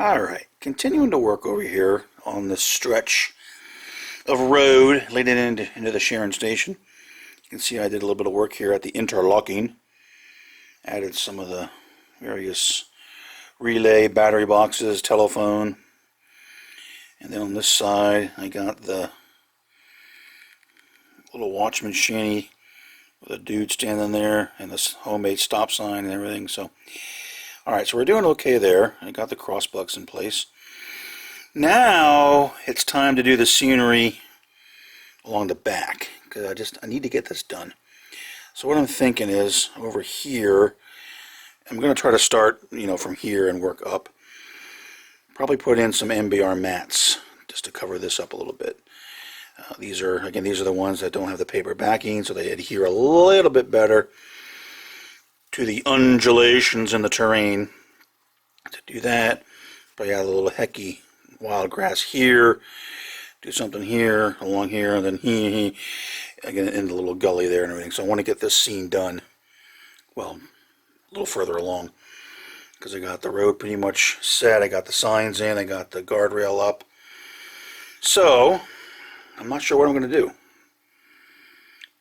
Alright, continuing to work over here on this stretch of road leading into the Sharon Station. You can see I did a little bit of work here at the interlocking. Added some of the various relay, battery boxes, telephone. And then on this side I got the little watchman shanty with a dude standing there and this homemade stop sign and everything. So alright, so we're doing okay there. I got the cross bucks in place. Now it's time to do the scenery along the back, because I need to get this done. So what I'm thinking is, over here, I'm going to try to start, from here and work up. Probably put in some MBR Matts just to cover this up a little bit. These are the ones that don't have the paper backing, so they adhere a little bit better to the undulations in the terrain. To do that, probably add a little hecky wild grass here, do something here, along here, and then again in the little gully there and everything. So I want to get this scene done, well, a little further along, because I got the road pretty much set, I got the signs in, I got the guardrail up. So I'm not sure what I'm going to do,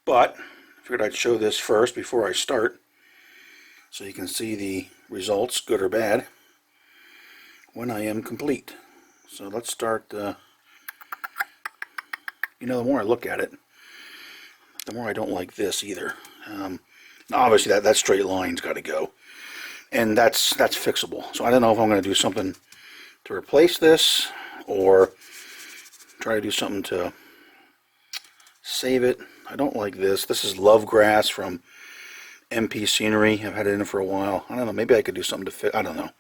but I figured I'd show this first before I start, so you can see the results, good or bad, when I am complete. So let's start. The more I look at it, the more I don't like this either. Obviously that straight line's got to go, and that's fixable. So I don't know if I'm going to do something to replace this or try to do something to save it. I don't like this. This is Love Grass from MP Scenery. I've had it in for a while. I don't know, maybe I could do something to fix. I don't know.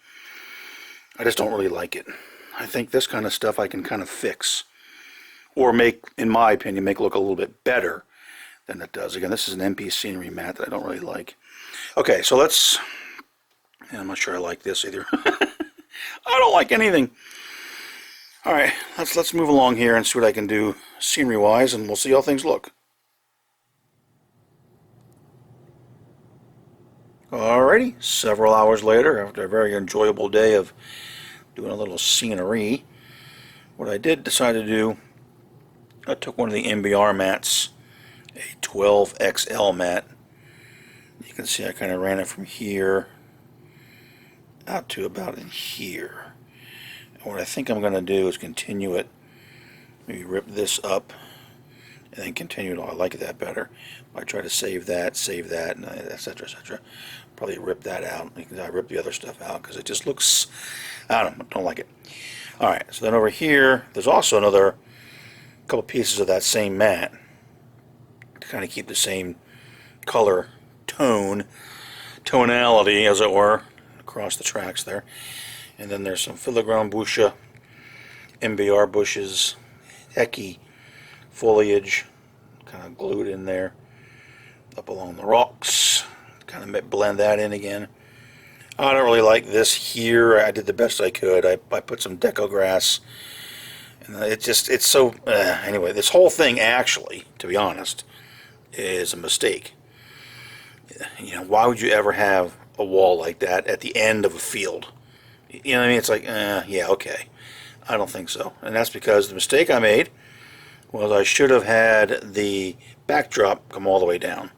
I just don't really like it. I think this kind of stuff I can kind of fix, or make, in my opinion, make look a little bit better than it does. Again, this is an MP Scenery mat that I don't really like. Okay, so let's, I'm not sure I like this either. I don't like anything. Alright, let's move along here and see what I can do scenery wise, and we'll see how things look. Alrighty, several hours later, after a very enjoyable day of doing a little scenery, what I did decide to do, I took one of the MBR mats, a 12XL mat. You can see I kind of ran it from here out to about in here. And what I think I'm going to do is continue it, maybe rip this up, and then continue it. I like that better. I try to save that, and etc., etc. Probably rip that out. I rip the other stuff out because it just looks, I don't like it. Alright, so then over here, there's also another couple pieces of that same mat to kind of keep the same color tonality, as it were, across the tracks there. And then there's some filigrane busha, MBR bushes, hecky foliage, kind of glued in there, up along the rocks. Kind of blend that in again. I don't really like this here. I did the best I could. I put some deco grass, and it's so anyway, this whole thing actually, to be honest, is a mistake. Why would you ever have a wall like that at the end of a field? You know what I mean? It's like, yeah, okay. I don't think so. And that's because the mistake I made was I should have had the backdrop come all the way down.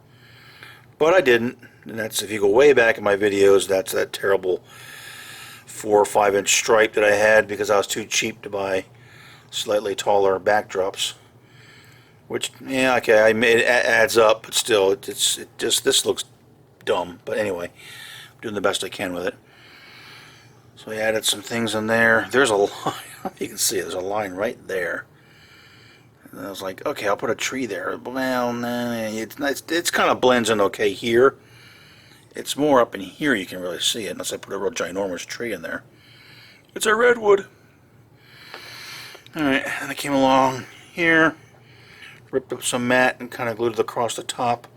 But I didn't. And that's, if you go way back in my videos, that's that terrible 4 or 5 inch stripe that I had because I was too cheap to buy slightly taller backdrops. Which, yeah, okay, it adds up, but still, this looks dumb. But anyway, I'm doing the best I can with it. So I added some things in there. There's a line, you can see there's a line right there. And I was like, okay, I'll put a tree there. Well, nah, it's kind of blends in okay here. It's more up in here you can really see it, unless I put a real ginormous tree in there. It's a redwood. Alright, and I came along here, ripped up some mat and kind of glued it across the top.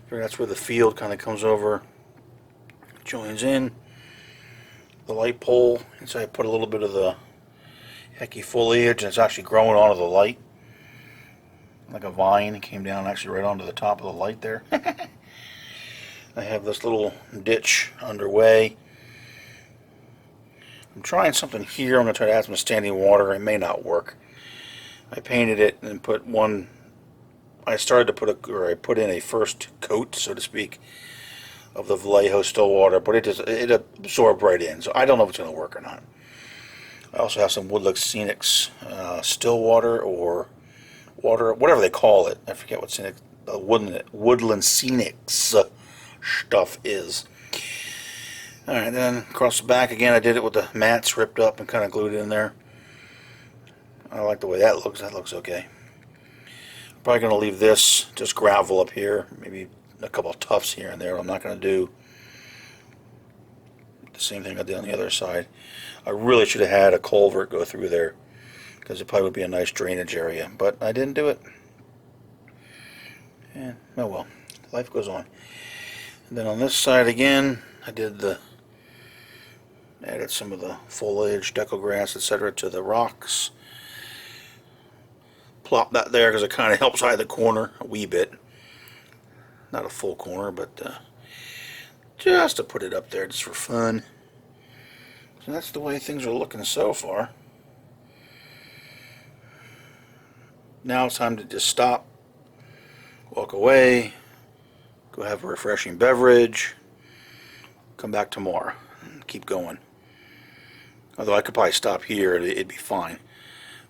That's where the field kind of comes over, joins in. The light pole, and so I put a little bit of the hecky foliage, and it's actually growing onto the light. Like a vine, it came down actually right onto the top of the light there. I have this little ditch underway. I'm trying something here. I'm going to try to add some standing water. It may not work. I painted it and put one. I started to I put in a first coat, so to speak, of the Vallejo still water, but it absorbed right in. So I don't know if it's going to work or not. I also have some Woodland Scenics still water or water, whatever they call it. I forget what scenic, Woodland Scenics stuff is. Alright, then across the back again, I did it with the mats ripped up and kind of glued it in there. I like the way that looks. That looks okay. I'm probably going to leave this just gravel up here, maybe a couple of tufts here and there. I'm not going to do the same thing I did on the other side. I really should have had a culvert go through there, because it probably would be a nice drainage area, but I didn't do it. And oh well, life goes on. And then on this side again, I added some of the foliage, deco grass, etc. to the rocks. Plop that there because it kind of helps hide the corner a wee bit. Not a full corner, but just to put it up there just for fun. So that's the way things are looking so far. Now it's time to just stop, walk away, go have a refreshing beverage, come back tomorrow, and keep going. Although I could probably stop here, it'd be fine.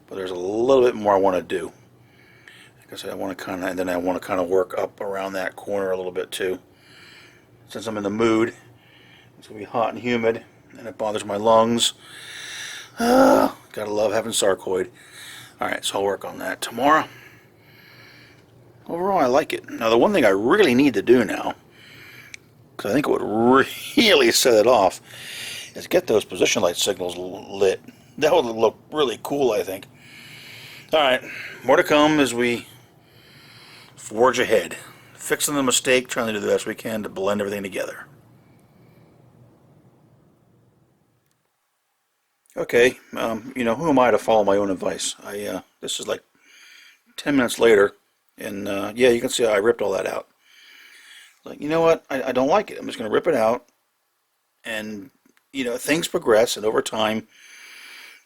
But there's a little bit more I want to do. Like I said, I want to kind of work up around that corner a little bit too. Since I'm in the mood, it's going to be hot and humid, and it bothers my lungs. Gotta love having sarcoid. Alright, so I'll work on that tomorrow. Overall, I like it. Now, the one thing I really need to do now, because I think it would really set it off, is get those position light signals lit. That would look really cool, I think. Alright, more to come as we forge ahead. Fixing the mistake, trying to do the best we can to blend everything together. Okay, you know, who am I to follow my own advice? This is like 10 minutes later, and yeah, you can see I ripped all that out. Like, you know what? I don't like it. I'm just going to rip it out, and, you know, things progress, and over time,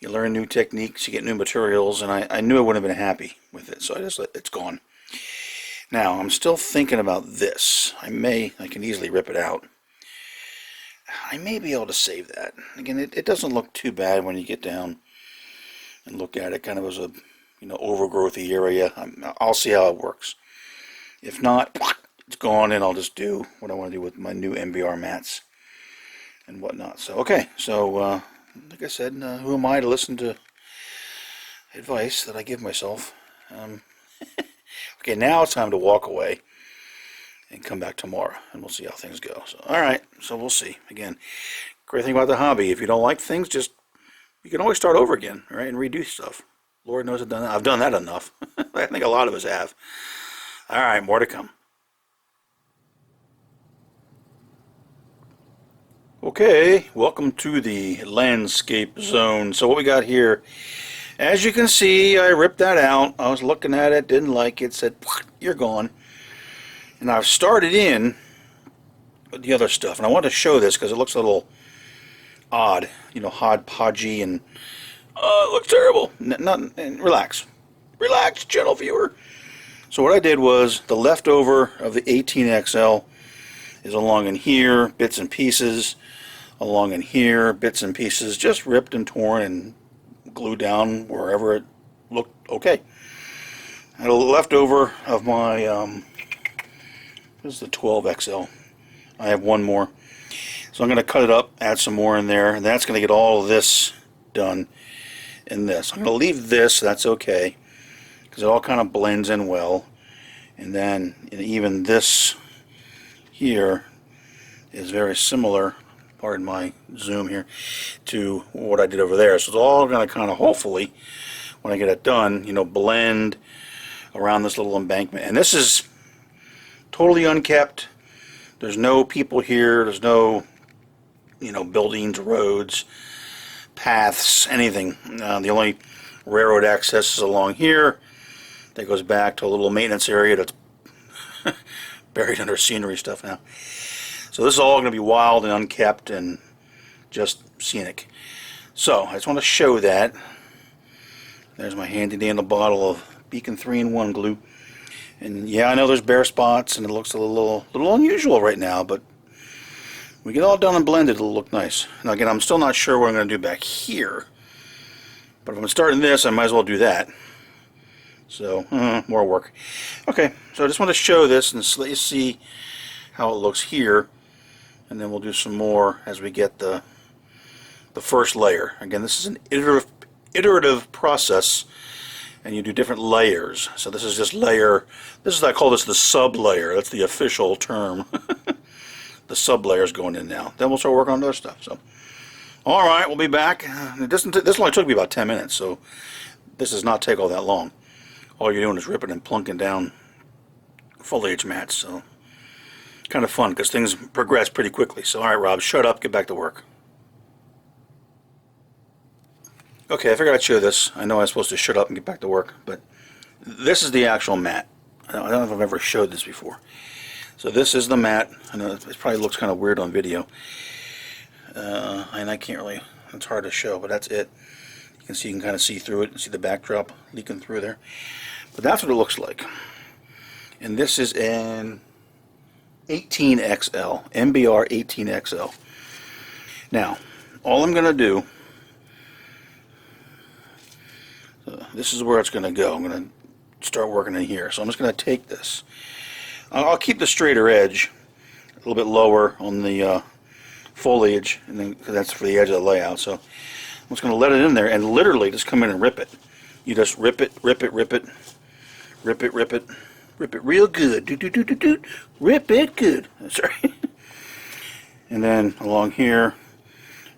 you learn new techniques, you get new materials, and I knew I wouldn't have been happy with it, so I just let it's gone. Now, I'm still thinking about this. I can easily rip it out. I may be able to save that. Again, it doesn't look too bad when you get down and look at it kind of as a, you know, overgrowthy area. I'll see how it works. If not, it's gone, and I'll just do what I want to do with my new MBR Matts and whatnot. So, okay, so like I said, who am I to listen to advice that I give myself? Okay, now it's time to walk away and come back tomorrow, and we'll see how things go. So, all right, so we'll see. Again, great thing about the hobby, if you don't like things, you can always start over again, right, and redo stuff. Lord knows I've done that enough. I think a lot of us have. All right, more to come. Okay, welcome to the landscape zone. So what we got here, as you can see, I ripped that out. I was looking at it, didn't like it, said, you're gone. And I've started in with the other stuff, and I want to show this because it looks a little odd, you know, hodgepodgey, and it looks terrible. Relax, gentle viewer. So what I did was the leftover of the 18XL is along in here, bits and pieces, along in here, bits and pieces, just ripped and torn and glued down wherever it looked okay. And a leftover of my this is the 12XL. I have one more. So I'm going to cut it up, add some more in there, and that's going to get all of this done in this. I'm going to leave this, that's okay, because it all kind of blends in well. And then even this here is very similar, pardon my zoom here, to what I did over there. So it's all going to kind of, hopefully, when I get it done, you know, blend around this little embankment. And this is totally unkept. There's no people here. There's no, you know, buildings, roads, paths, anything. The only railroad access is along here. That goes back to a little maintenance area that's buried under scenery stuff now. So this is all going to be wild and unkept and just scenic. So I just want to show that. There's my handy dandy bottle of Beacon 3-in-1 glue. And yeah, I know there's bare spots and it looks a little unusual right now, but we get all done and blended, it'll look nice. Now again, I'm still not sure what I'm going to do back here. But if I'm starting this, I might as well do that. So, more work. Okay, so I just want to show this and let you see how it looks here. And then we'll do some more as we get the first layer. Again, this is an iterative process, and you do different layers. So this is just layer, I call this the sub layer. That's the official term. The sub layer is going in now. Then we'll start working on other stuff. So, all right, we'll be back. This only took me about 10 minutes, so this does not take all that long. All you're doing is ripping and plunking down foliage mats. So, kind of fun because things progress pretty quickly. So, all right, Rob, shut up, get back to work. Okay, I figured I'd show this. I know I was supposed to shut up and get back to work, but this is the actual mat. I don't know if I've ever showed this before. So this is the mat. I know it probably looks kind of weird on video. And I can't really, it's hard to show, but that's it. You can kind of see through it and see the backdrop leaking through there. But that's what it looks like. And this is an 18XL, MBR 18XL. Now, all I'm going to do, this is where it's going to go. I'm going to start working in here. So I'm just going to take this. I'll keep the straighter edge a little bit lower on the foliage, and then cause that's for the edge of the layout. So I'm just going to let it in there and literally just come in and rip it. You just rip it, rip it, rip it, rip it, rip it, rip it real good. Do do do do do. Rip it good. That's right. And then along here,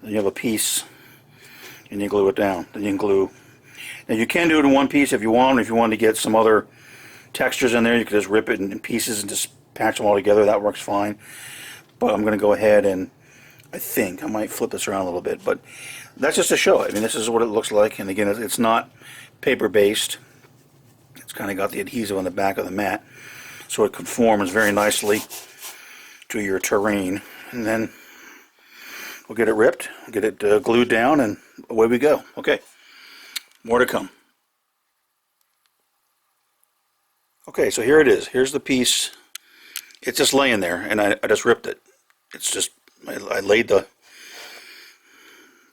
then you have a piece, and you glue it down. Then you can glue. Now you can do it in one piece if you want. If you want to get some other textures in there, you can just rip it in pieces and just patch them all together. That works fine. But I'm going to go ahead and I think I might flip this around a little bit, but that's just to show it. I mean, this is what it looks like. And again, it's not paper based. It's kind of got the adhesive on the back of the mat, so it conforms very nicely to your terrain. And then we'll get it ripped, get it glued down, and away we go. Okay, more to come. Okay, so here it is. Here's the piece. It's just laying there, and I just ripped it. It's just, I laid the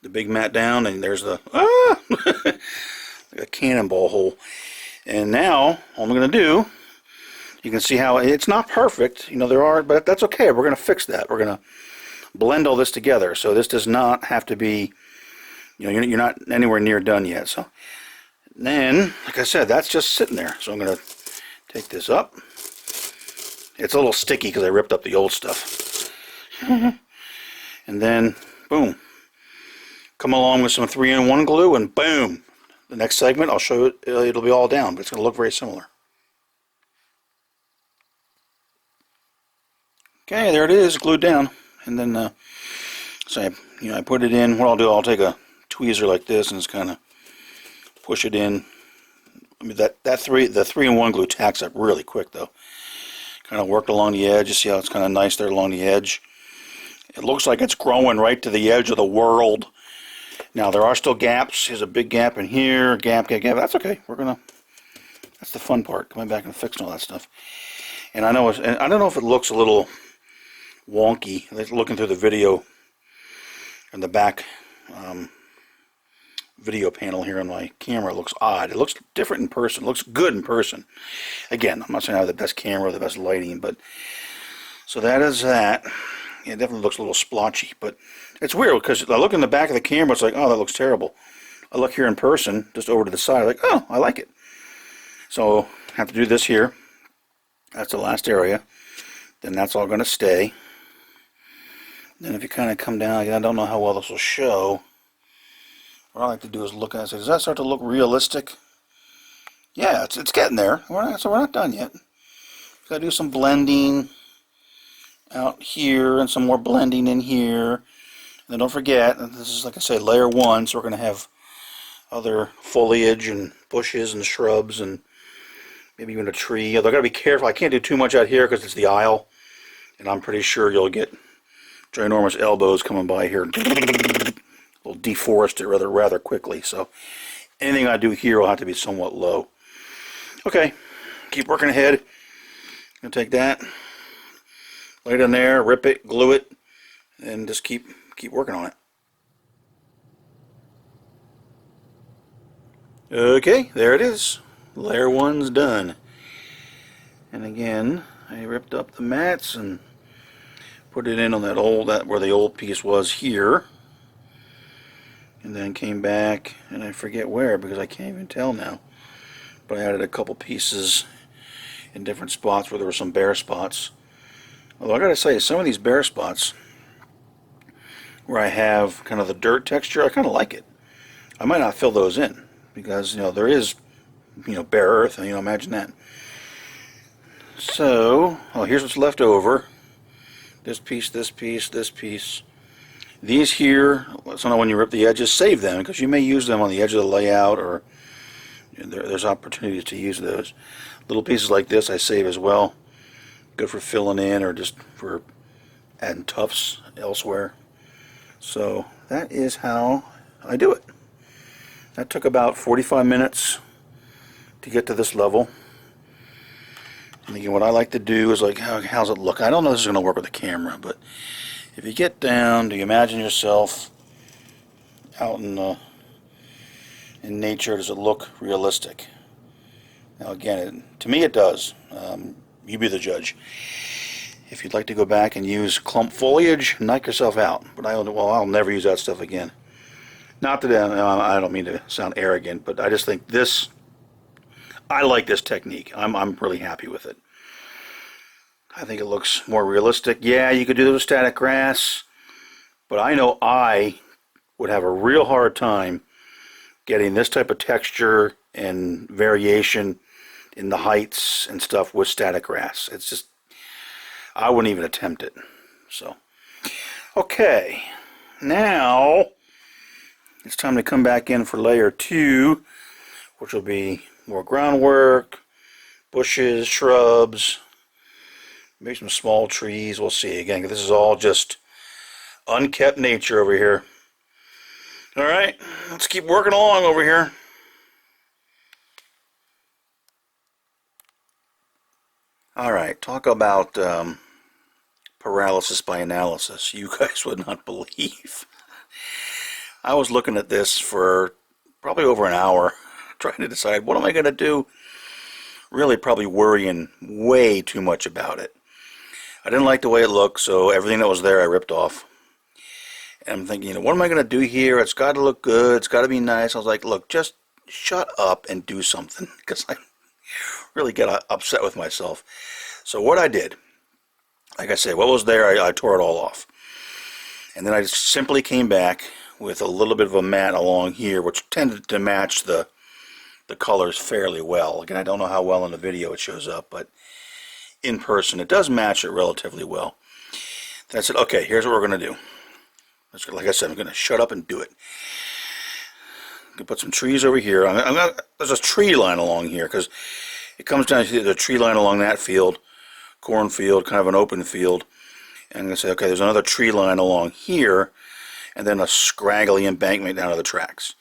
big mat down, and there's the, like a cannonball hole. And now, all I'm going to do, you can see how it's not perfect, you know, there are, but that's okay. We're going to fix that. We're going to blend all this together. So this does not have to be, you know, you're not anywhere near done yet. So then, like I said, that's just sitting there. So I'm going to take this up. It's a little sticky because I ripped up the old stuff. And then, boom. Come along with some 3-in-1 glue, and boom. The next segment, I'll show it, it'll be all down, but it's going to look very similar. Okay, there it is, glued down. And then, so I put it in. What I'll do, I'll take a tweezer like this and just kind of push it in. I mean, the 3-in-1 glue tacks up really quick, though. Kind of worked along the edge. You see how it's kind of nice there along the edge. It looks like it's growing right to the edge of the world. Now, there are still gaps. There's a big gap in here. Gap. That's okay. That's the fun part, coming back and fixing all that stuff. And I know, I don't know if it looks a little wonky. Looking through the video in the back video panel here on my camera, it looks odd. It looks different in person. It looks good in person. Again, I'm not saying I have the best camera or the best lighting, but so that is that. Yeah, it definitely looks a little splotchy, but it's weird because I look in the back of the camera, it's like, oh, that looks terrible. I look here in person, just over to the side, like, oh, I like it. So I have to do this here. That's the last area. Then that's all going to stay. Then if you kind of come down, I don't know how well this will show. What I like to do is look at it and say, does that start to look realistic? Yeah, it's getting there. So we're not done yet. Got to do some blending out here and some more blending in here. And then don't forget, this is, like I said, layer 1, so we're going to have other foliage and bushes and shrubs and maybe even a tree. Although I've got to be careful. I can't do too much out here because it's the aisle. And I'm pretty sure you'll get ginormous elbows coming by here. will deforest it rather quickly. So anything I do here will have to be somewhat low. Okay, keep working ahead. I'm gonna take that, lay it in there, rip it, glue it, and just keep working on it. Okay, there it is. Layer 1's done. And again, I ripped up the mats and put it in on that where the old piece was here. And then came back, and I forget where because I can't even tell now. But I added a couple pieces in different spots where there were some bare spots. Although I gotta say, some of these bare spots where I have kind of the dirt texture, I kind of like it. I might not fill those in because, you know, there is, you know, bare earth, you know, imagine that. So, well, here's what's left over. This piece, this piece, this piece. These here, so when you rip the edges, save them because you may use them on the edge of the layout, or there's opportunities to use those. Little pieces like this I save as well. Good for filling in or just for adding tufts elsewhere. So that is how I do it. That took about 45 minutes to get to this level. And again, what I like to do is like, how's it look? I don't know if this is going to work with the camera, but if you get down, do you imagine yourself out in nature? Does it look realistic? Now again, to me it does. You be the judge. If you'd like to go back and use clump foliage, knock yourself out. But I'll never use that stuff again. Not that I don't mean to sound arrogant, but I just think this, I like this technique. I'm really happy with it. I think it looks more realistic. Yeah, you could do this with static grass, but I know I would have a real hard time getting this type of texture and variation in the heights and stuff with static grass. It's just, I wouldn't even attempt it. So, okay, now it's time to come back in for layer 2, which will be more groundwork, bushes, shrubs, maybe some small trees. We'll see. Again, this is all just unkept nature over here. All right, let's keep working along over here. All right, talk about paralysis by analysis. You guys would not believe. I was looking at this for probably over an hour, trying to decide what am I going to do. Really probably worrying way too much about it. I didn't like the way it looked, so everything that was there I ripped off. And I'm thinking, you know, what am I going to do here? It's got to look good. It's got to be nice. I was like, look, just shut up and do something, because I really get upset with myself. So what I did, like I say, what was there, I tore it all off. And then I just simply came back with a little bit of a mat along here, which tended to match the colors fairly well. Again, I don't know how well in the video it shows up, but in person it does match it relatively well. Then I said, okay, here's what we're going to do. Like I said, I'm going to shut up and do it. I'm going to put some trees over here. There's a tree line along here, because it comes down to the tree line along that field, cornfield, kind of an open field. And I'm going to say, okay, there's another tree line along here, and then a scraggly embankment down to the tracks.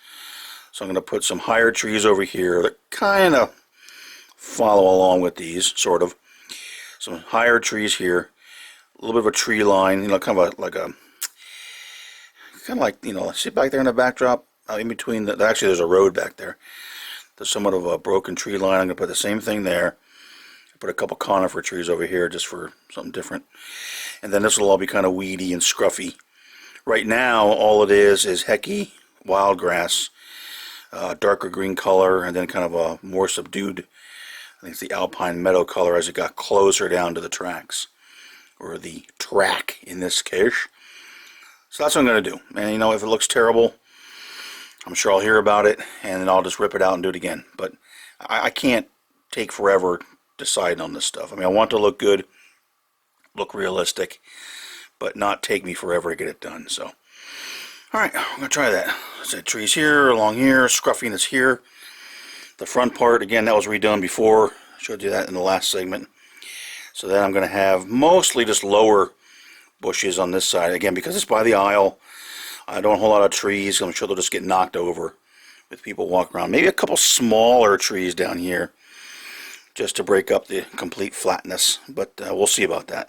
So I'm going to put some higher trees over here that kind of follow along with these, sort of. Some higher trees here, a little bit of a tree line, you know, kind of like, you know, see back there in the backdrop, in between, actually there's a road back there. There's somewhat of a broken tree line. I'm going to put the same thing there. Put a couple conifer trees over here just for something different. And then this will all be kind of weedy and scruffy. Right now, all it is hecky, wild grass, darker green color, and then kind of a more subdued, I think it's the alpine meadow color as it got closer down to the tracks, or the track in this case. So that's what I'm going to do. And you know, if it looks terrible, I'm sure I'll hear about it, and then I'll just rip it out and do it again. But I can't take forever deciding on this stuff. I mean, I want it to look good, look realistic, but not take me forever to get it done. So, alright, I'm going to try that. So trees here, along here, scruffiness here. The front part, again, that was redone before. I showed you that in the last segment. So then I'm going to have mostly just lower bushes on this side. Again, because it's by the aisle, I don't have a whole lot of trees. I'm sure they'll just get knocked over with people walking around. Maybe a couple smaller trees down here just to break up the complete flatness. But we'll see about that.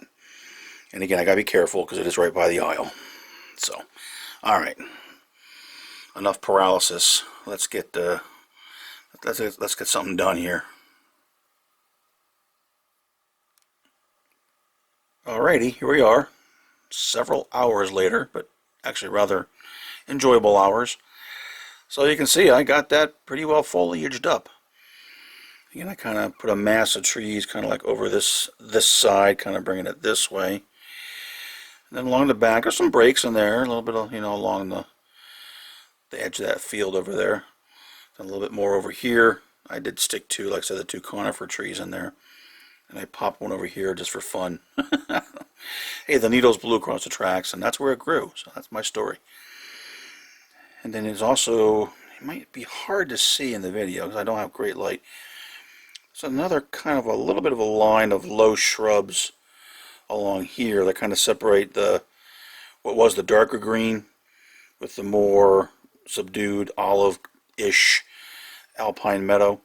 And again, I got to be careful because it is right by the aisle. So, all right. Enough paralysis. Let's get something done here. Alrighty, here we are. Several hours later, but actually rather enjoyable hours. So you can see I got that pretty well foliaged up. Again, I kind of put a mass of trees kind of like over this side, kind of bringing it this way. And then along the back, there's some breaks in there, a little bit of, along the edge of that field over there. And a little bit more over here. I did stick to, like I said, the 2 conifer trees in there. And I popped one over here just for fun. Hey, the needles blew across the tracks, and that's where it grew. So that's my story. And then there's also, it might be hard to see in the video because I don't have great light. It's another kind of a little bit of a line of low shrubs along here that kind of separate what was the darker green with the more subdued olive-ish alpine meadow.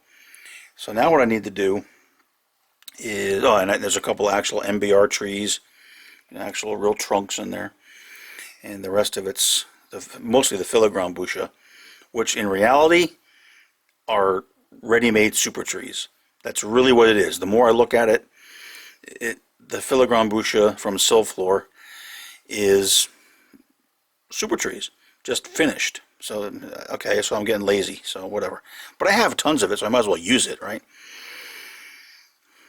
So now what I need to do is, and there's a couple actual MBR trees, actual real trunks in there, and the rest of it's mostly the filigrane busha, which in reality are ready-made super trees. That's really what it is. The more I look at it, the filigrane busha from Silflor is super trees, just finished. So, okay, so I'm getting lazy, so whatever. But I have tons of it, so I might as well use it, right?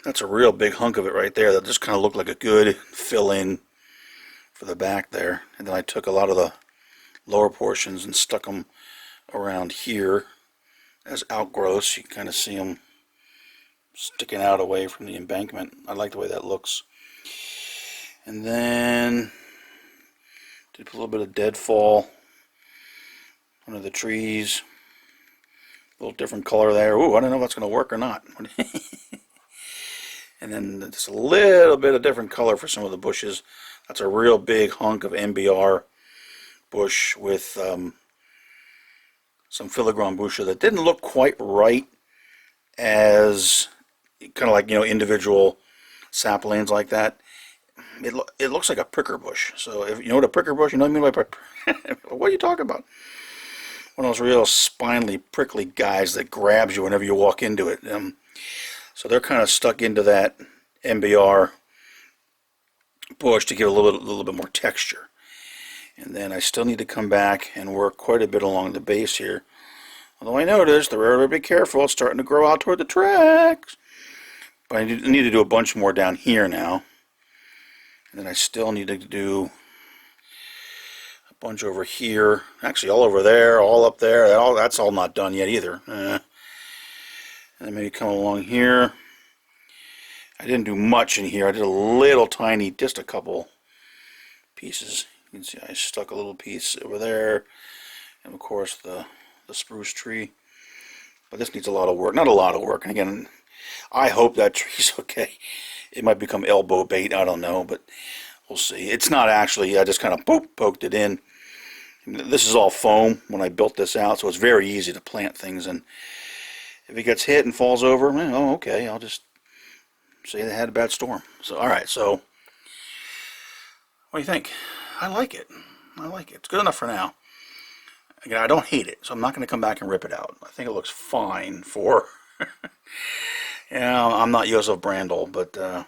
That's a real big hunk of it right there. That just kind of looked like a good fill-in for the back there. And then I took a lot of the lower portions and stuck them around here as outgrowths. You can kind of see them sticking out away from the embankment. I like the way that looks. And then did a little bit of deadfall. One of the trees. A little different color there. Ooh, I don't know if that's going to work or not. And then just a little bit of different color for some of the bushes. That's a real big hunk of MBR bush with some filigrane busha that didn't look quite right as kind of like, individual saplings like that. It looks like a pricker bush. So if you know what a pricker bush, you know what I mean by pricker? What are you talking about? One of those real spinely, prickly guys that grabs you whenever you walk into it. So they're kind of stuck into that MBR bush to give a little bit more texture. And then I still need to come back and work quite a bit along the base here. Although I noticed, they're really be careful, it's starting to grow out toward the tracks. But I need to do a bunch more down here now. And then I still need to do a bunch over here. Actually, all over there, all up there. That's all not done yet either. And then maybe come along here. I didn't do much in here. I did a little tiny, just a couple pieces. You can see I stuck a little piece over there. And of course the spruce tree. But this needs a lot of work. Not a lot of work. And again, I hope that tree's okay. It might become elbow bait. I don't know. But we'll see. It's not actually. I just kind of poked it in. This is all foam when I built this out. So it's very easy to plant things in. If it gets hit and falls over, oh, okay, I'll just say they had a bad storm. So, all right, so what do you think? I like it. I like it. It's good enough for now. Again, I don't hate it, so I'm not going to come back and rip it out. I think it looks fine for, I'm not Joseph Brandl, but man,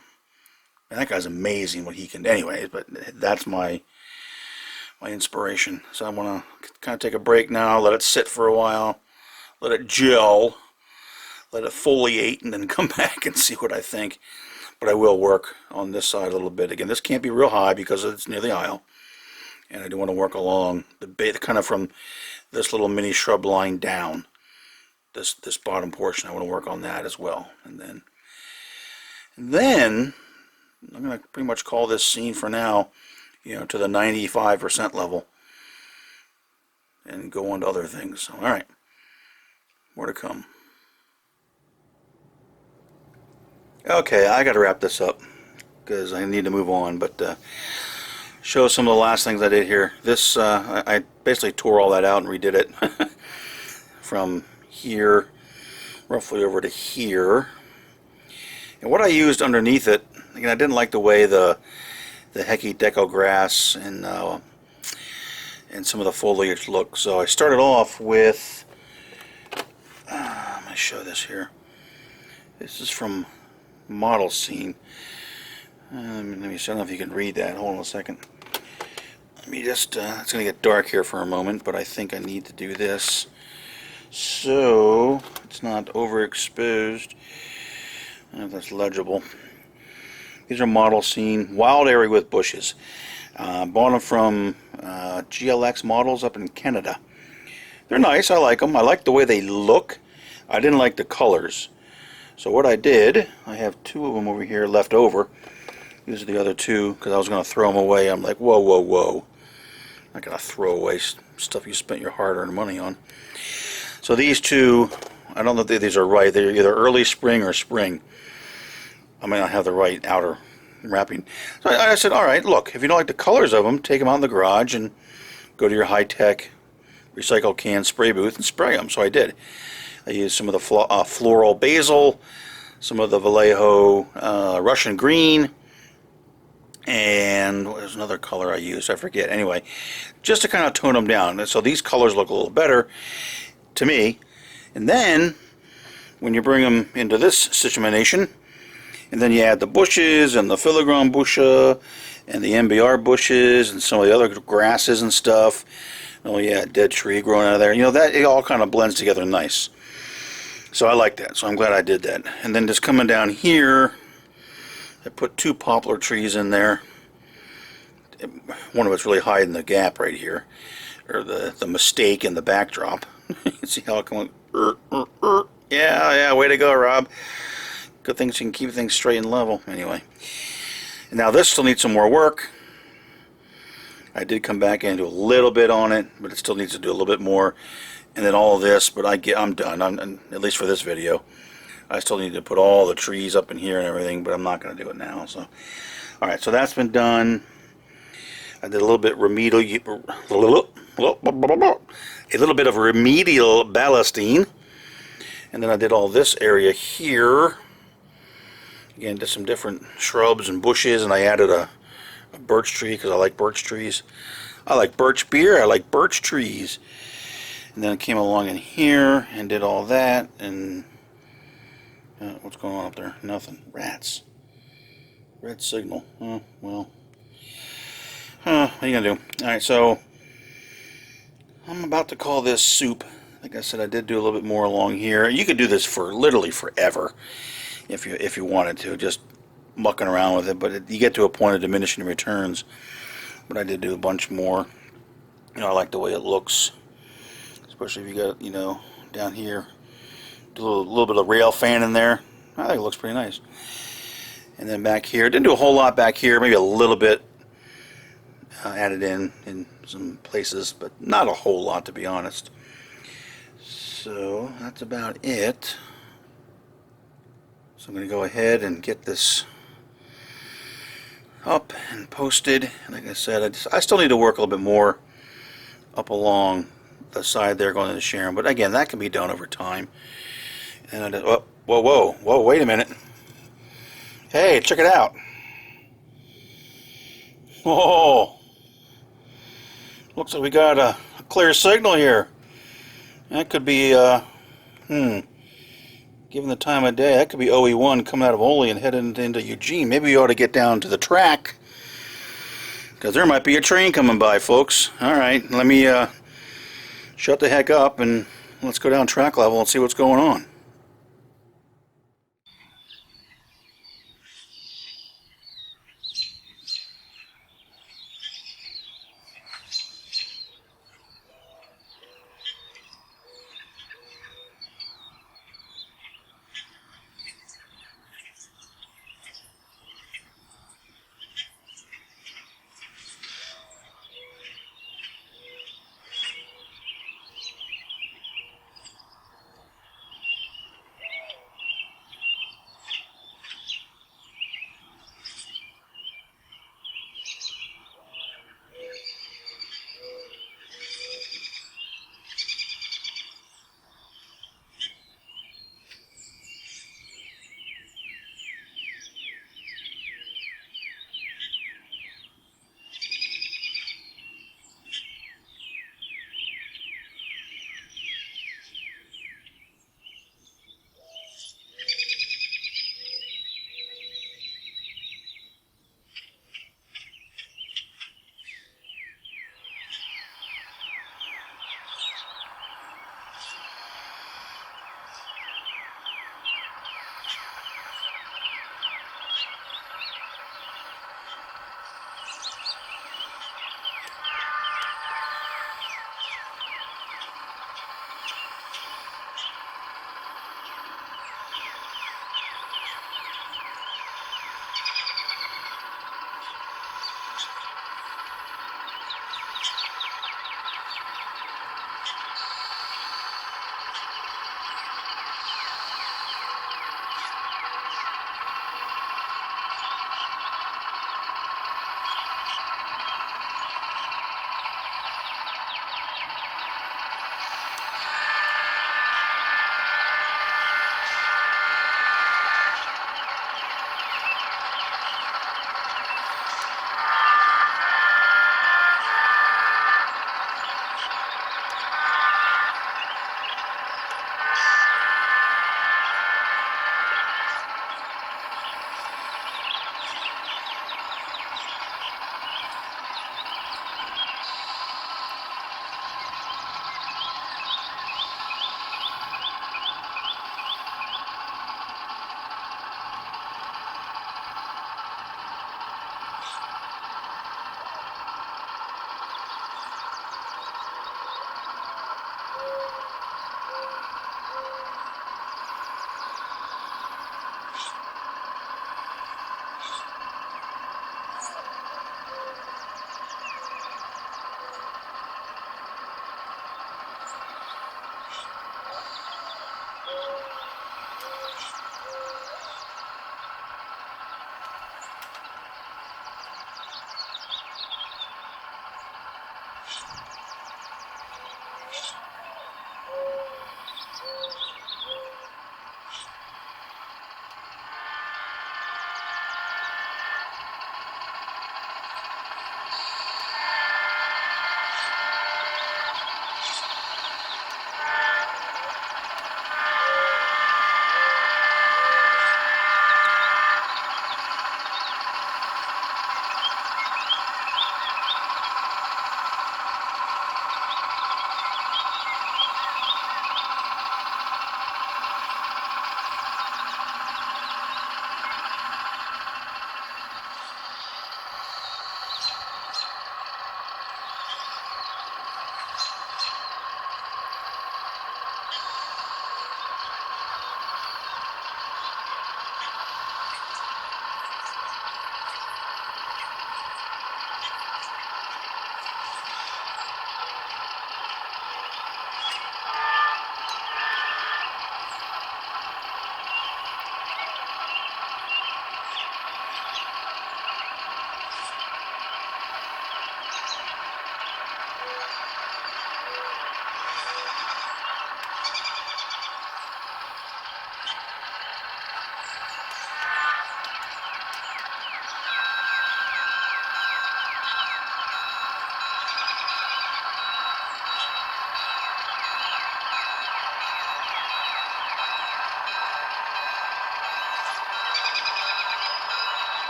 that guy's amazing what he can do. Anyways, but that's my inspiration. So I want to kind of take a break now, let it sit for a while, let it gel. Let it foliate and then come back and see what I think. But I will work on this side a little bit. Again, this can't be real high because it's near the aisle. And I do want to work along the base, kind of from this little mini shrub line down. This bottom portion, I want to work on that as well. And then I'm going to pretty much call this scene for now, to the 95% level. And go on to other things. So, all right. More to come. Okay, I got to wrap this up because I need to move on, but show some of the last things I did here. This, I basically tore all that out and redid it from here roughly over to here. And what I used underneath it, again, I didn't like the way the hecky deco grass and some of the foliage look, so I started off with let me show this here. This is from Model Scene. Let me see, I don't know if you can read that. Hold on a second. Let me just, it's going to get dark here for a moment, but I think I need to do this so it's not overexposed. I don't know if that's legible. These are Model Scene, wild area with bushes. Bought them from GLX Models up in Canada. They're nice, I like them. I like the way they look. I didn't like the colors. So what I did, I have 2 of them over here left over. These are the other 2 because I was going to throw them away. I'm like, whoa, whoa, whoa. I'm not going to throw away stuff you spent your hard-earned money on. So these 2, I don't know if these are right. They're either early spring or spring. I may not have the right outer wrapping. So I said, all right, look, if you don't like the colors of them, take them out in the garage and go to your high-tech recycle can spray booth and spray them. So I did. I used some of the floral basil, some of the Vallejo Russian green, and what was another color I used? I forget. Anyway, just to kind of tone them down. So these colors look a little better to me. And then, when you bring them into this situation, and then you add the bushes and the filigrane busha and the MBR bushes and some of the other grasses and stuff. Oh yeah, dead tree growing out of there. You know, that it all kind of blends together nice. So I like that. So I'm glad I did that. And then just coming down here, I put 2 poplar trees in there. One of it's really hiding the gap right here, or the mistake in the backdrop. You can see how it comes. Yeah, way to go, Rob. Good things you can keep things straight and level. Anyway, and now this still needs some more work. I did come back and do a little bit on it, but it still needs to do a little bit more. And then all of this, but I'm done. I'm at least for this video. I still need to put all the trees up in here and everything, but I'm not going to do it now. So, all right, so that's been done. I did a little bit of remedial ballasting, and then I did all this area here. Again, did some different shrubs and bushes, and I added a birch tree because I like birch trees. I like birch beer. I like birch trees. And then I came along in here and did all that, and what's going on up there? Nothing. Rats. Red signal. Oh, well. What are you going to do? Alright, so I'm about to call this soup. Like I said, I did do a little bit more along here. You could do this for literally forever if you wanted to, just mucking around with it, but you get to a point of diminishing returns. But I did do a bunch more. You know, I like the way it looks, especially if you got, you know, down here, do a little bit of rail fan in there. I think it looks pretty nice. And then back here, didn't do a whole lot back here, maybe a little bit added in some places, but not a whole lot, to be honest. So that's about it. So I'm going to go ahead and get this up and posted. Like I said, I still need to work a little bit more up along the side there going into Sharon, but again, that can be done over time. And I just, whoa, wait a minute. Hey, check it out. Whoa. Looks like we got a clear signal here. That could be, given the time of day, that could be OE1 coming out of Ole and heading into Eugene. Maybe we ought to get down to the track, because there might be a train coming by, folks. Alright, let me shut the heck up and let's go down track level and see what's going on.